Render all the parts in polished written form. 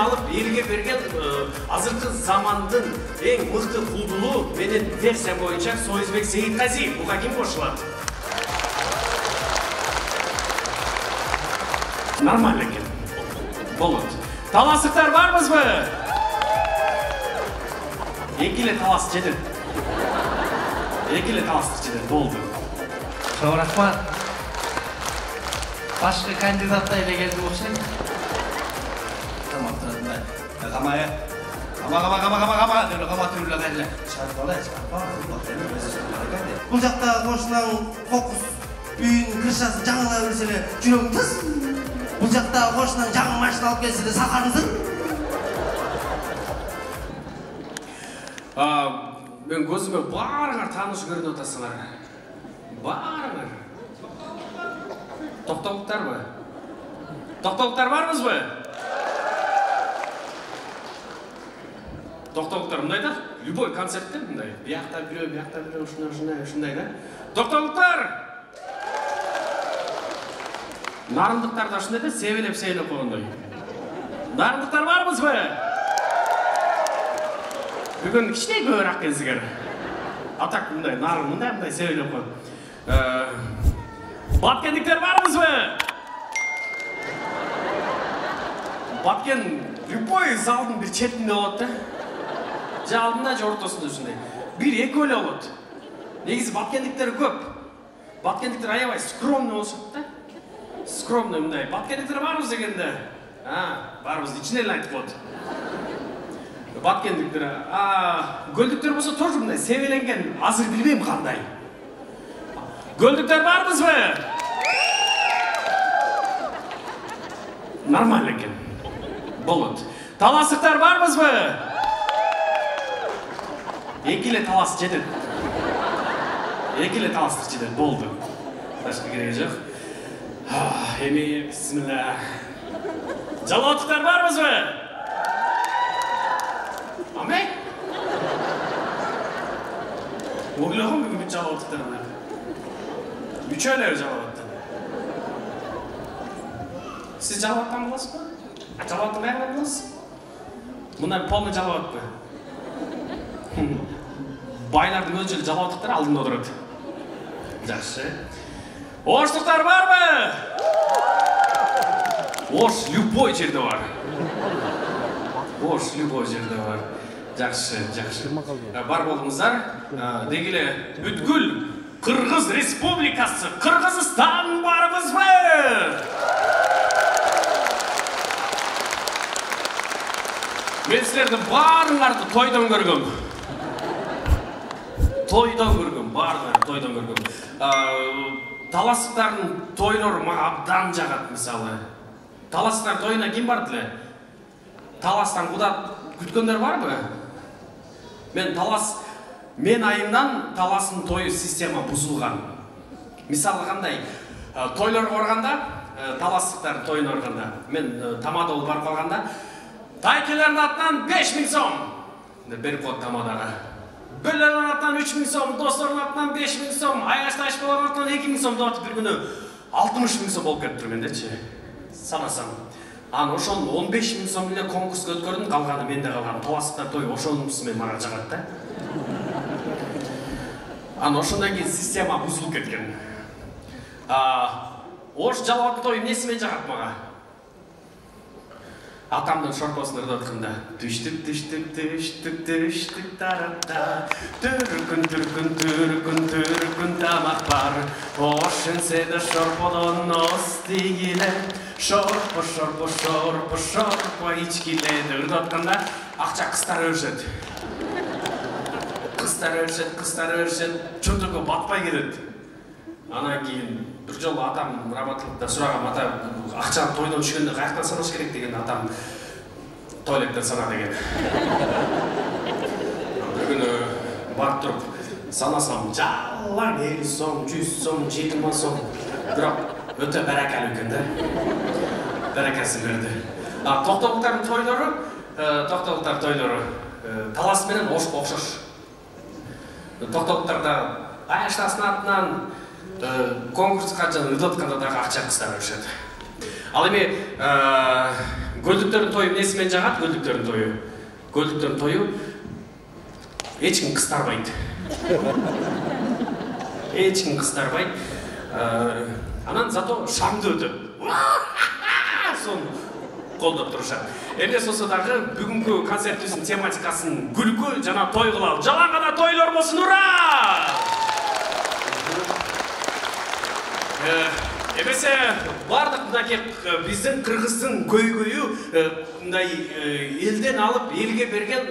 алып элге берген азыркы замандын эң мыкты кулдулуу менен версия боюнча Союзбек Сейитказиев. Буга ким кошулат? Нормально экен. Болот. Таластыктар барбызбы? Эки эле талас жетет. Эки эле таластык жетет. Болду. Çok rahmat. Başka kandidatlar ile geldi okşayın. Tamam tamam. Kamaya. Kama. Böyle kama türlü geldi. Çarpala. Bu jakta koşulan fokus. Üyün kırşası жаңыла берселе жүрөгүң тыз. Bu jakta koşulan жаңы машина алып келселе сакарыңызды. Мен көзүмө баарыңар тааныш көрүнүп атасыңар. Баарыңар. Токтолуктарбы? Токтолуктар барбызбы? Токтолуктар мындай да, любой концертте мындай. Биякта бирөө, ушундай да. Токтолуктар! Нарындыктар да ушундай да, себелеп койгондой. Нарындыктар барбызбы? Бүгүн кичине көбүрөөк экенсиңер. Атак мындай, нарын мындай себелеп койгон. Баткендиктер барбызбы? Баткен любой залдын бир четинде болот да. Же алдында же ортосунда ушундай. Бир эки эле болот. Негизи баткендиктер көп. Баткендиктер аябай скромный болушат да. Скромный мындай. Баткендиктер барбыз дегенде. Барбыз ичинен эле айтып коет. Баткендиктер, көлдүктөр болсо тоже мындай себеленген, азыр билбейм кандай. Көлдүктөр барбызбы? Нормально экен. Болот. Таластыктар барбызбы? Эки эле талас жетет. Эки эле таластык жетет, болду. Башка кереги жок. Эми бисмилла. Жалоотуктар барбызбы? Амей? Ойлогом бүгүн жалоотуктар бар. Үчөлөр жалоотуктар. Сиз жалооттан болосузбу? Жалооттун баарын болосуз? Мындай полный жалоотпу? Байлардын өзү эле жалооттуктар алдында отурат. Жакшы. Оштуктар барбы? Ош любой жерде бар. Ош любой жерде бар. Жакшы. Бар болуңуздар. Деги эле бүткүл Кыргыз Республикасы, Кыргызстан барбызбы? Мен силердин баарыңарды тойдон көргөм. Баарыңарды тойдон көргөм. Таластыктардын тойлору мага абдан жагат, мисалы. Таластыктар тойуна ким барды эле? Таластан куда күткөндөр барбы? Мен айымдан Таластын тою система бузулган. Мисалы кандай? Тойлорго барганда, таластыктар тоюна барганда, мен тамада болуп барып калганда, тайкелердин атынан 5000 сом деп берип коет тамадага. Бөлөлөрдүн атынан 3000 сом, достордун атынан 5000 сом, аяшташпалардын атынан 2000 сом деп атып бир күнү 60000 сом болуп кетиптир мендечи. Санасам. Аны ошол 15000 сом эле конкурска өткөрдүм, калганы менде калган. Таластыктар тою ошонусу менен мага жагат да. Аны ошондон кийин система бузулуп кеткен. Ош жалоот той эмнеси менен жагат мага? Атамдын шорпосун ырдап атканда түштүк тарапта түркүн тамак бар. Ош энседе шорподон остигиле шорпо ичкиле деп ырдап атканда акча кыздар өрүшөт. Кыздар өрүшөт, чөтөгө батпай кетет. Анан кийин бир жолу атам работалыкта сурагам, ата акча тойдон түшкөндө каяктан санаш керек деген, атам туалеттен сана деген. Бир күнү барып туруп санасам, жалаң 50 сом, 100 сом, 20 сом. Бирок өтө баракалуу экен да. Баракасын берди. Токтолуктардын тойлору Талас менен Ошко окшош. Токтолуктарда аяштасынын атынан конкурска ырдап атканда дагы акча кыздар өрүшөт. Ал эми Көлдүктөрдүн тою несимен жагат? Көлдүктөрдүн тою эч ким кыстарбайт. Анан зато шаңды өтөт. Сону колдоп турушат. Эмес болсо дагы бүгүнкү концертибиздин тематикасын күлкү жана той кылалы. Жалаң гана тойлор болсун, ура! Эмесе бардык мынакей биздин Кыргыздын көйгөйү мындай элден алып элге берген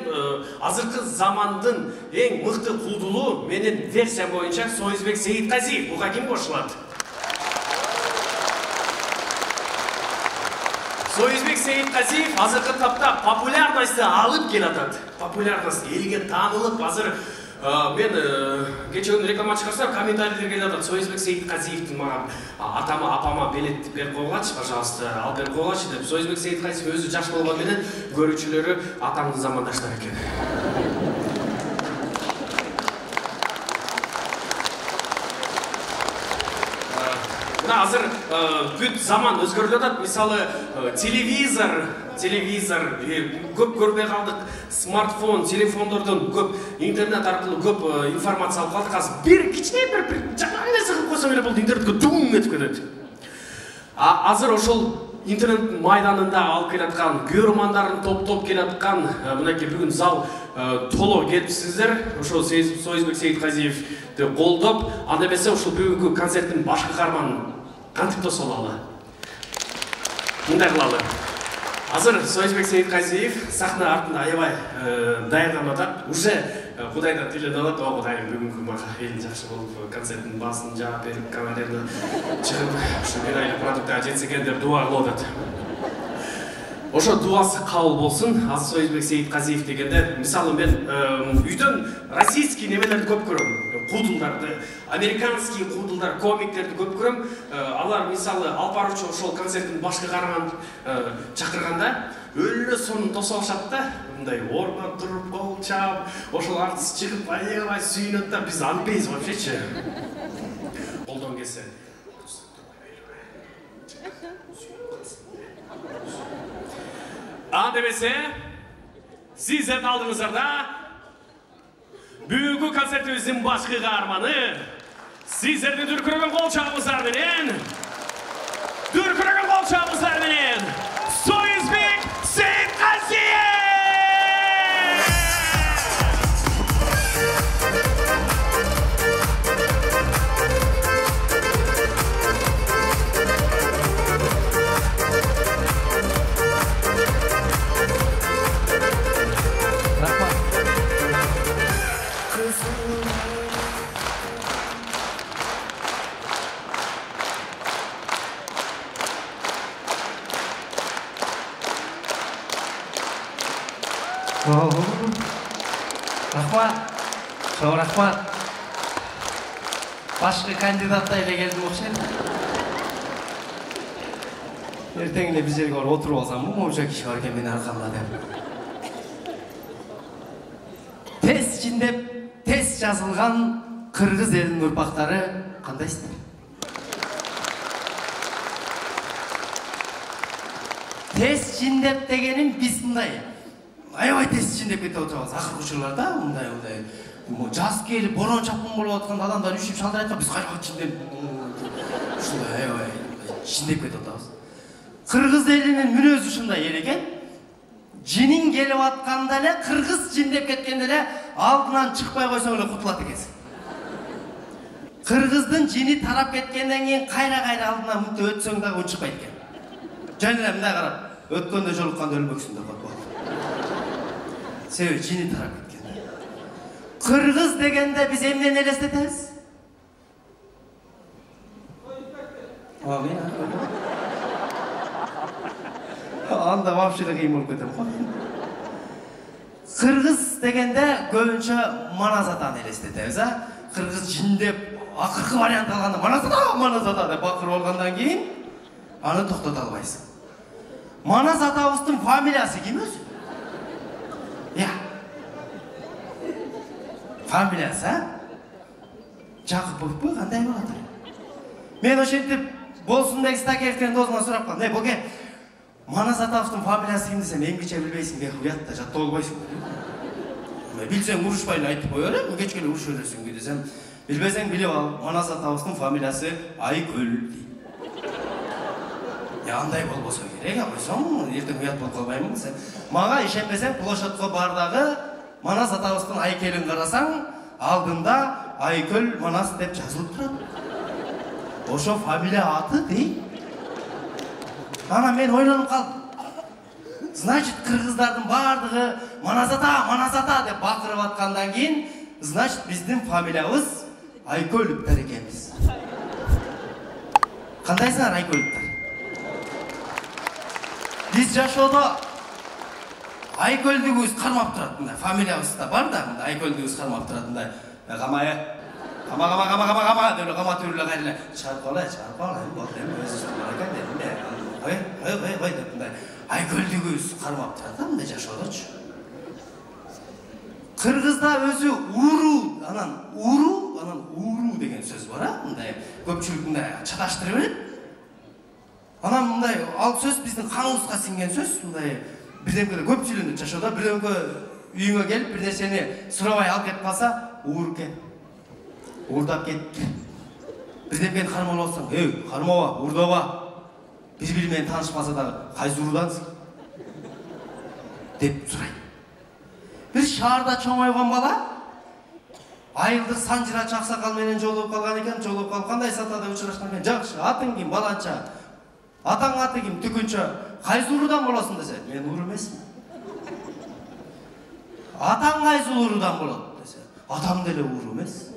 азыркы замандын эң мыкты куудулу менин версиям боюнча Союзбек Сейитказиев. Буга ким кошулат? Союзбек Сейитказиев азыркы тапта популярностьты алып келатат. Популярность элге таанылып, азыр мен кече күнү реклама чыгарсам, комментарийлер келатат. Союзбек Сейитказиевдин мага атама, апама билет берип койгулачы, пожалуйста, алып берип койгулачы деп. Союзбек Сейитказиев өзү жаш болгон менен көрүүчүлөрү атамдын замандаштары экен. Азыр бүт заман өзгөрүп атат. Мисалы телевизор көп көрбөй калдык. Смартфон, телефондордон көп, интернет аркылуу көп информация алып калдык. Азыр бир кичине бир жаман нерсе кылып койсоң эле болду, интернетке дуң этип кетет. Азыр ошол интернет майданында алып келаткан, көрөрмандарын топтоп келаткан, мынакей бүгүн зал толо келипсиздер. Ошол Союзбек Сейитказиевди колдоп, анда эмесе ушул бүгүнкү концерттин башкы каарманын кантип тосолалы? Мындай кылалы. Азыр Союзбек Сейитказиев сахна артында аябай даярданып атат. Уже Кудайдан тилеп алат, о Кудайым, бүгүнкү мага эл жакшы болуп, концерттин баасын жаап берип, кавалерди чыгып, ушу бир айлык продуктка жетсе экен деп дуа кылып атат. Ошо дуасы кабыл болсун. Азыр Союзбек Сейитказиев дегенде, мисалы мен үйдөн российский немелерди көп көрөм. Куудулдарды, американский куудулдар, комиктерди көп көрөм. Алар мисалы алып баруучу ошол концерттин башкы каарманын чакырганда өлө сонун тосолушат да, мындай ордон туруп кол чаап, ошол артист чыгып аябай сүйүнөт да, биз антпейбиз вообще-чи. Колдон келсе. Анда эмесе, сиздердин алдыңыздарда бүгүнкү концертибиздин башкы каарманы сиздердин дүркүрөгөн кол чабыңыздар менен Союзбек Сейитказиев! Рахмат. Башкы кандидатта эле келдим окшойт. Эртең эле бир жерге барып отуруп алсам, моунча киши бар экен менин аркамда деп. Тез жиндеп, тез жазылган кыргыз элинин урпактары кандайсыздар? Тез жиндеп дегеним биз мындай аябай тез жиндеп кетип отурабыз. Акыркы учурларда мындай жаз келип, борон чапкын болуп атканда адамдар үшүп шалдыр айткан, биз кайра жиндеп ушундай аябай жиндеп кетип атабыз. Кыргыз элинин мүнөзү ушундай экен. Жиниң келип атканда эле, кыргыз жиндеп кеткенде эле алдынан чыкпай койсоң эле кутулат экенсиң. Кыргыздын жини тарап кеткенден кийин кайра алдынан мынтип өтсөң дагы чыкпайт экен. Жана эле мындай карап, өткөндө жолукканда өлмөксүң деп коет. Себеби жини тарап кеткен. Кыргыз дегенде биз эмнени элестетебиз? Анда вообще кыйын болуп кетем. Кыргыз дегенде көбүнчө манас атаны элестетебиз, а? Кыргыз жиндеп, акыркы вариант алганда манас ата деп бакырып алгандан кийин аны токтото албайсың. Манас атабыздын фамилиясы ким өзү? Фамилиясы, а? Жакыповпу, кандай болот? Мен ошентип болсун деген Стакеевдин досуна сурап калдым. Боке, Маназатовдун фамилиясы ким десем, эмгиче билбейсиң деп уят да жаттап албайсың. Билсең урушпай эле айтып кое берем, кечке эле урушуп бересиң десем, билбесең билип ал, Маназатовдун фамилиясы Айкөл. Андай болбосо керек, койсоң, эртең уят болуп калбаймын десем. Мага ишенбесең, площадька бардагы Маназатовдун Айкелин карасаң, алдында Айкөл Манас деп жазылып турат. Ошо фамилия аты дейт. Ана мен ойланып калдым. Значит, кыргыздардын бардыгы Маназата деп бакырып аткандан кийин, значит, биздин фамилиябыз Айкөлүптөр экенбиз. Кандайсыңар Айкөлүптөр? Биз жашоодо Айкөлдүгүбүз кармап турат, мындай фамилиябыз да бар да, мындай Айкөлдүгүбүз кармап турат, мындай. Кама деп каматып эле кайрылы. Чыгарып калай, болду эми өзүбүздүн бар экен дедим. Ой деп мындай Айкөлдүгүбүз кармап турат, мындай жашоодочу. Кыргызда өзү уру деген сөз бар, мындай көпчүлүк мындай чаташтырып берет. Анан мындай ал сөз биздин каныбызга сиңген сөз, мындай бирдемкелер көпчүлүгү жашоодо бирөөнгө үйүңө келип бир нерсени сурабай алып кетип калса, уурукен. Уурдап кетти. Бирдемкени кармап алсаң, кармаба, уурдаба. Бири-бири менен таанышпаса дагы, кайсы урудансың? деп сурайт. Бир шаарда чоңойгон бала айылдык санжырач аксакал менен жолугуп калган экен, жолугуп калып кандай сатада учурашкан экен. Жакшы, атың ким, баланча? Атаң аты ким, түкүнчө? Кайсы урудан болосуң десе, мен уру эмесмин. Атаң кайсы урудан болот десе, атам деле уру эмес.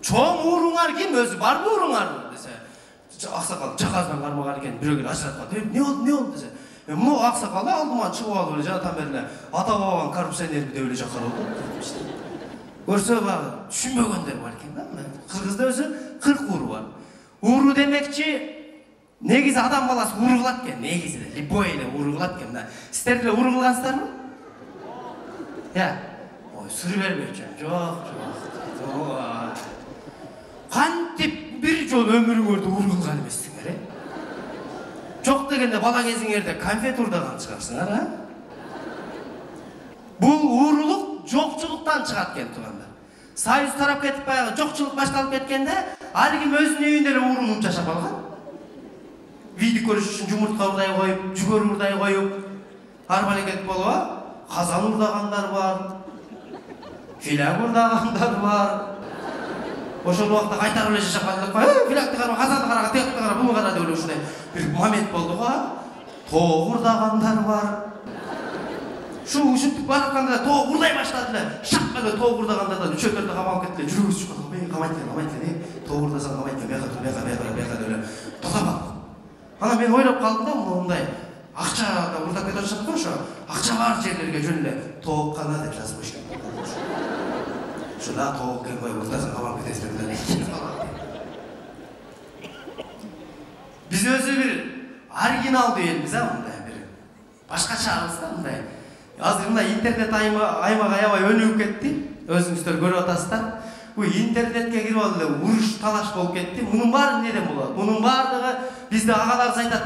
Чоң уруңар ким, өзү барбы уруңар десе, аксакал жаказдан кармаган экен, бирөө келип ажыратып калды. Не болду десе, могу аксакал да алдыман чыгып алып эле жатам бериле. Ата бабам коррупционер деп эле жаккар болду. Көрсө багы түшүнбөгөндөр бар экен да. Кыргызда өзү 40 уру бар. Уру демекчи негизи адам баласы уру кылат экен, негизи любой эле уру кылат экен да. Сиздер деле уру кылгансыздарбы? Ой, сүрү бербейчү. Жок. Кантип бир жол өмүрүңөрдө уру кылган эмессиңер, Жок дегенде бала кезиңерде конфет урдаган чыгарсыңар, Бул урулук жокчулуктан чыгат экен туугандар. Союз тарап кетип баягы жокчулук башталып кеткенде, ар ким өзүнүн үйүндө эле урулуп жашап алган. Видео көрүш үчүн жумуртка урдай коюп, жүгөр урдай коюп, арбалeket болуп, казан урдагандар бар, филак урдагандар бар. Ошол убакта кайтарып эле жашап калдык. Филакты карма, казанды кара, текти кара, буну кара деп эле ушундай бир момент болду го. Тоок урдагандар бар. Ушинтип баратканда тоок урдай баштады эле. Шак эле тоок урдагандардан үчөөтөрдө камалып кетти эле. Жүрөгүбүз чыккан. Камайт. Тоок урдасаң камайт, бияка эле. Токтап. Анан мен ойлоп калдым да, мындай акчада урдап кетип жатат го, ошо акча бар жерлерге жөн эле тооккана деп жазып коюш керек. Шуна тоок келбей урдасаң камалып кетесиң деп. Биз өзү бир оригиналдуу элбиз, мындай бир башкачабыз да, мындай. Азыр мына интернет аймак аябай өнүгүп кетти. Өзүңүздөр көрүп атасыздар. Bu internetке кирип алып эле уруш талаш болуп кетти. Мунун баары неден болот? Мунун баардыгы бизде агаларыбыз айтат.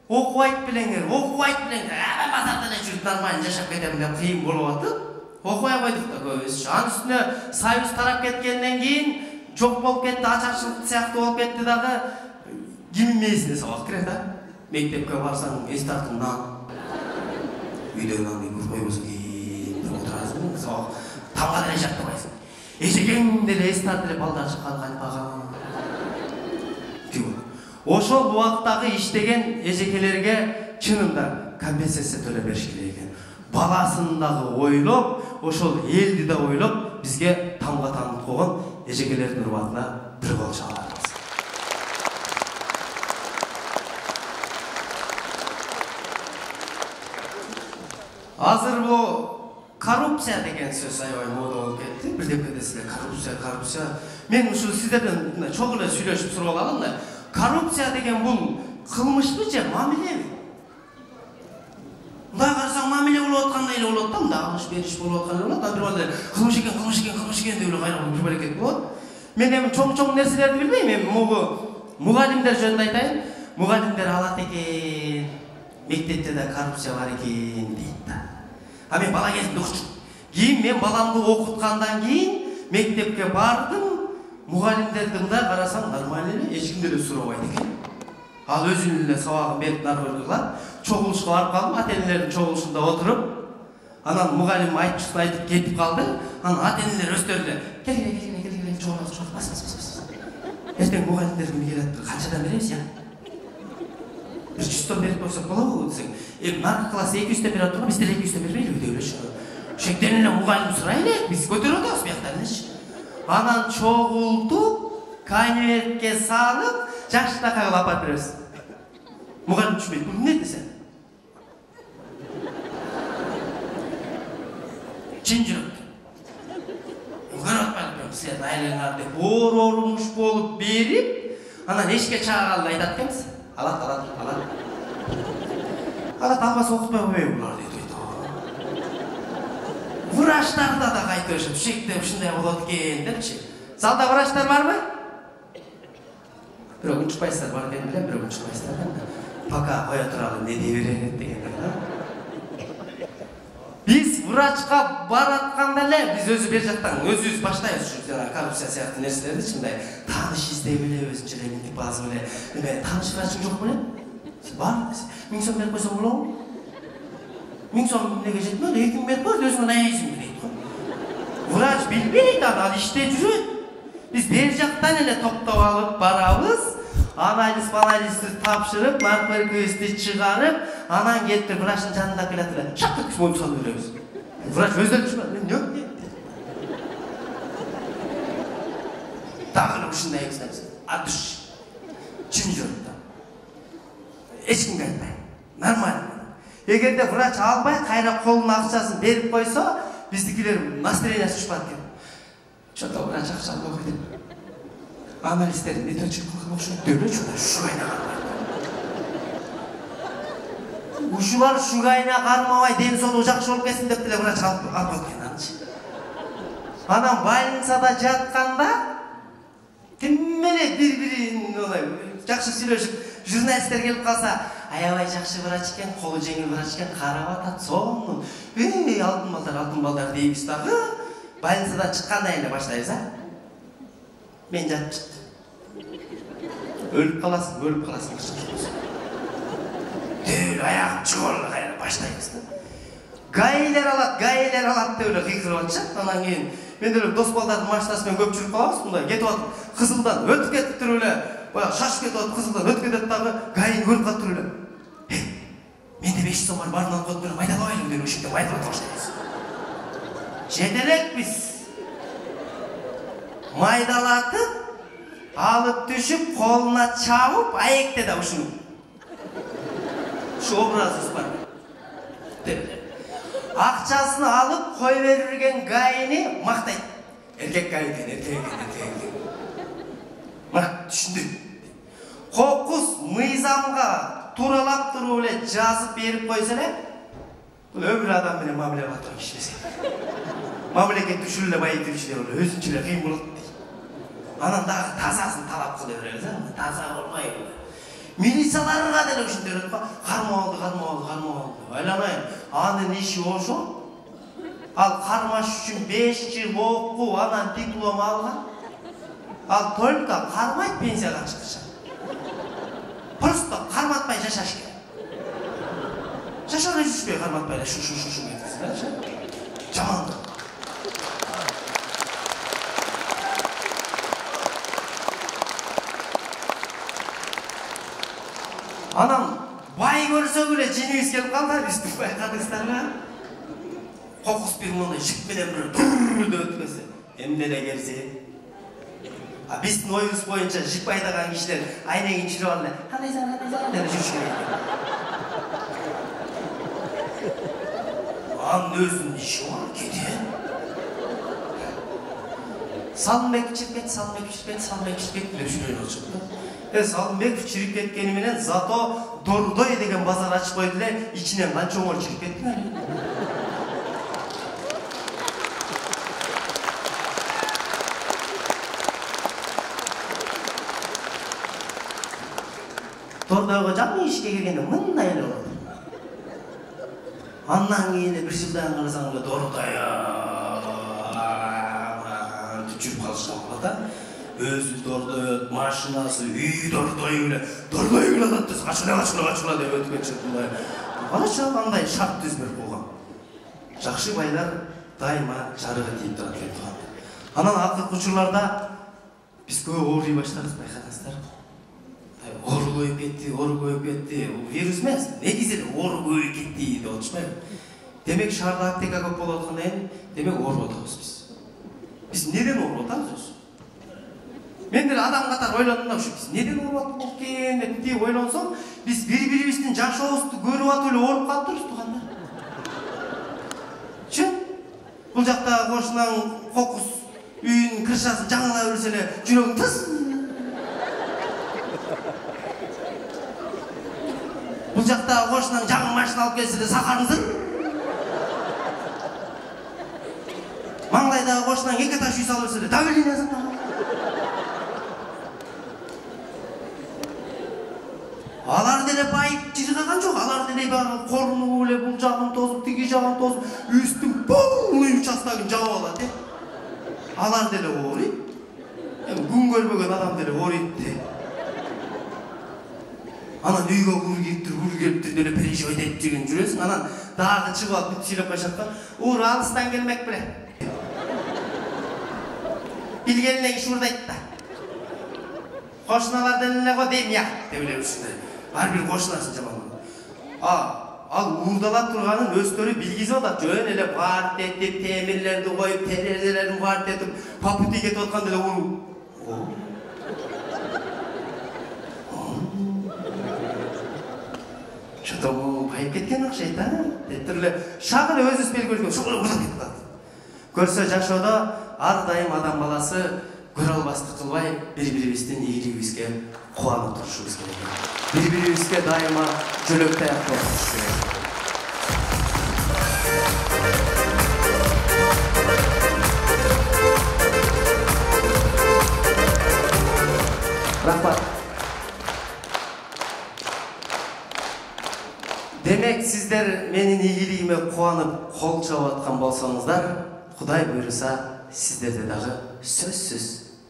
Окубайт белеңер. Мен базарда эле жүрүп нормально жашап кетем деп кыйын болуп атат. Окубай койдук да көбүбүз. Анын үстүнө союз тарап кеткенден кийин жок болуп кетти, ачарчылык сыяктуу болуп кетти дагы. Кимдин мээсине сабак кирет, Мектепке барсаң, эс тартыңдан. Үйдөн аны койбосо кийин отурасың, сабак тамга деле жаттабайсың. Эжекең деле эс тартып эле балдар чыккан кайтпаган. Ошол убактагы иштеген эжекелерге чынында компенсация төлөп бериш керек экен. Баласын дагы ойлоп, ошол элди да ойлоп, бизге тамга таанып койгон эжекелердин урматына бир кол чалабыз. Азыр бул коррупция деген сөз аябай мода болуп кетти. Бирдеме десилер коррупция. Мен ушу сиздерден чогуу эле сүйлөшүп сурап алгам да. Коррупция деген бул кылмышпы же мамилеби? Мындай карасаң мамиле болуп аткандай эле болот да, мындай алыш бериш болуп аткандай болот. Бир балдар кылмыш экен деп эле кайрылып бир-бирге болот. Мен эми чоң нерселерди билбейм. Эми мугалимдер жөнүндө айтайын. mugallimler alат eкен, мектепте да коррупция бар экен дейт да. А мен бала кезимде укчумун. Кийин мен баламды окуткандан кийин мектепке бардым, mugallimlerди мындай карасам нормально эле, эч кимде эле сурабайт экен. Ал өзүнүн эле сабагын берип нарбыр кылат. Чогулушка барып калдым, ата-энелердин чогулушунда отуруп, анан mugallim айтчысын айтып кетип калды. Анан ата-энелер өздөрү келе, чогулуп, бас. Эртең mugallimler күнү келет, канчадан беребиз я? 100 берип койсок болобу десең, наркы класс 200 берип турган, биздер 200 бербейлиби деп эле. Шектен эле mugallim сурайлы, биз көтөрүп атабыз бияктан элечи. Анан чогултуп, конвертке салып, жаштакка кылып апарып беребиз. Mugallim түшүнбөйт, бул эмне десе? Чын жүрөк. Көрүп атпайбы, силердин айлаңар деп орумуш болуп берип, анан эшикке чыгарганда айтат экенбиз. Алат. Алат албаса окутпай койбойбу булар дейт. Врачтарда да кайта ошо түшекте ушундай болот экен депчи. Залда врачтар барбы? Бирок унчукпайсыздар, бар экенин билем, бирок унчукпайсыздар. Пока кое туралы не дей берет деген. Биз врачка баратканда эле биз өзү бер жактан өзүбүз баштайбыз ушу жана коррупция сыяктуу нерселерди чындай тааныш издей беле өзүнчө эле мынтип базы беле. Эме тааныш врачың жок беле? Бар. 1000 сом берип койсоң болобу? 1000 сом эмнеге жетмөйт? 2000 берип койсоң өзүңдүн аязың дейт. Врач билбейт, ал иште жүрөт. Биз бер жактан эле топтоп алып барабыз. Анализди тапшырып, наркотикти чыгарып, анан кетип врачтын жанына келет эле. Шактык моюн салып беребиз. Врач өздөрү түшүнбөйт. Мен жок дейт. Дагы ушундай экзамен. Атыш. Чын жүрөт да. Эч кимге айтпайм. Нормально. Эгерде врач албай, кайра колуна акчасын берип койсо, биздикилер настроениясы түшпөт экен. Чото врач акча албай койду. Анализдерин неточек кылган окшойт деп эле шугайна кармайт. Ушулар шугайна кармабай ден соолугу жакшы болуп кетсин деп деле врач албайт экен анчы. Анан больницада жатканда ким менен бири-бирин олай жакшы сүйлөшүп, журналисттер келип калса, аябай жакшы врач экен, колу жеңил врач экен, карап атат, сонун. Алтын балдар дейбиз дагы. Больницадан чыккандай эле баштайбыз, а? Мен жатып чыктым. Өлүп каласың. Дөл аягым чыгып кайра баштайбыз да. Гаилер алат деп эле кыйкырып атышат. Анан кийин мен деле дос балдардын машинасы менен көп жүрүп калабыз, мындай кетип атып, кызылдан өтүп кетип туруп эле, баягы шашып кетип атып, кызылдан өтүп кетет дагы, гаини көрүп калып туруп эле. Менде 500 сом бар, барын алып коюп майдалабайлы деп ушинтип айтып баштайбыз. Жетелекпиз. Майдалатып, алып түшүп, колуна чабып, аекте да ушуну. Шу образыбыз бар. Акчасын алып, кой берилген гаини мактайт. Эркек гаини экен, эркек. Мына түшүндүк. Кокус мыйзамга туралап туруп эле жазып берип койсо эле, бул өмүр адам менен мамиле кылып турган киши эмес. Мамлекет ушул эле байытып деп эле өзүнчө эле кыйын болот. Анан дагы тазасын талап кыл деп беребиз, таза болбойбу. Милицияларга деле ушинтип берет го, кармоо. Айланайын, анын иши ошо. Ал кармаш үчүн 5 жыл окуп, анан диплом алган. Ал только кармайт, пенсияга чыккыча. Просто карматпай жашаш керек. Жашап жүрүшпөй карматпай эле шу кетсин. Жаман. Анан бай көрсөк эле жинибиз келип калды, биздин байкадыңыздарбы? Кокус бир мындай жип менен бир өтүп кетсе, эмне эле келсе. А биздин оюбуз боюнча жип айдаган кишилер айнегин чүрүп алып эле, кандайсың деп жүрүш керек. Анын өзүнүн иши бар, кете. Салымбек чирип кетти деп жүрөйүн болчу. Салымбеков чирип кеткени менен зато Дордой деген базар ачып койду эле, ичинен канча оңой чирип кетти. Дордой ишке келгенде мындай эле болот. Андан кийин бир жылдан карасаң эле дордай жүрүп калышкан болот да. Өзү дордойот, машинасы, үй дордой эле атат десе, качыла деп өткөнчө мындай. Карачы кандай шарт түзмөк болгон. Жакшы байлар дайыма жарыгы тийип турат экен туган. Анан акыркы учурларда биз көп ооруй баштадык, байкадыңыздар. Оору көбөйүп кетти. Вирус эмес, негизи эле оору көбөйүп кетти деп атышпайбы? Демек шаарда аптека көп болуп аткандан кийин, демек ооруп атабыз биз. Биз неден ооруп атабыз? Мен деле адам катары ойлондум да, биз неден ооруп атып экен деп ойлонсом, биз бири-бирибиздин жашообузду көрүп атып эле ооруп калыптырбыз тугандар. Чы? Бул жакта кошунан кокус үйүнүн крышасын жаңыла берсе эле жүрөгүң тыз. Бул жакта кошунан жаңы машина алып келсе эле сакарың зыр. Маңдайдагы кошунан 2 этаж үй салып берсе эле давление зыр. Алар деле байып жыргаган жок, алар деле багы корунуп эле бул жагын тосуп, тиги жагын тосуп, үстүн полный участогун жаап алат. Алар деле ооруйт. Күн көрбөгөн адам деле ооруйт. Анан үйгө келиптир деле переживать этип жүргөн жүрөсүң, анан дагы чыгып алып бүт сүйлөп калышат да. Уур алыстан келмек беле. Билгенине иш урдайт да. Кошуналар деле го дейм я, деп эле ушундай. Ар бир кошунасын жаман. Ал уурдалап турганын өздөрү билгизип атат. Жөн эле бар тетип, темирлерди коюп, терезелерин бар тетип, папути кетип аткан деле уу. Что-то байып кеткен окшойт, а? Деп эле шак эле өзүбүз белгилеп шугул кетип атат. Көрсө жашоодо ар дайым адам баласы көрө албастык кылбай, бири-бирибиздин ийгилигибизге кубанып турушубуз керек. Бири-бирибизге дайыма жөлөк таяк болушубуз керек. Рахмат. Демек, сиздер менин ийгилигиме кубанып, кол чабып аткан болсоңуздар, Кудай буйруса, сиздерде дагы сөзсүз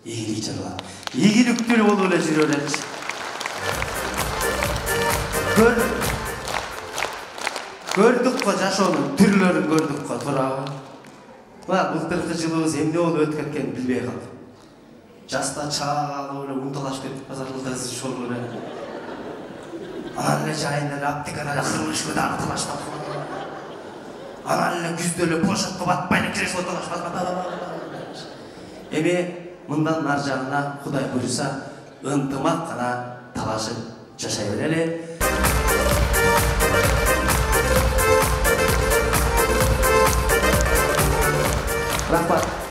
ийгилик жаралат. Ийгиликтүү болуп эле жүрөлүчү. Көрдүк го жашоонун түрлөрүн көрдүк го, туурабы? Мына былтыркы жылыбыз эмне болуп өтүп кеткенин билбей калдык. Жаста чаалып эле унталашып кетип базарларда шолуп эле. Анан эле жайында эле аптекада эле кырылышып дагы талашпак. Анан эле күздө эле площадька батпай эле кирешип талашпак. Эми мындан ар жагына Кудай буйруса ынтымак гана талашып жашай берели. Рахмат.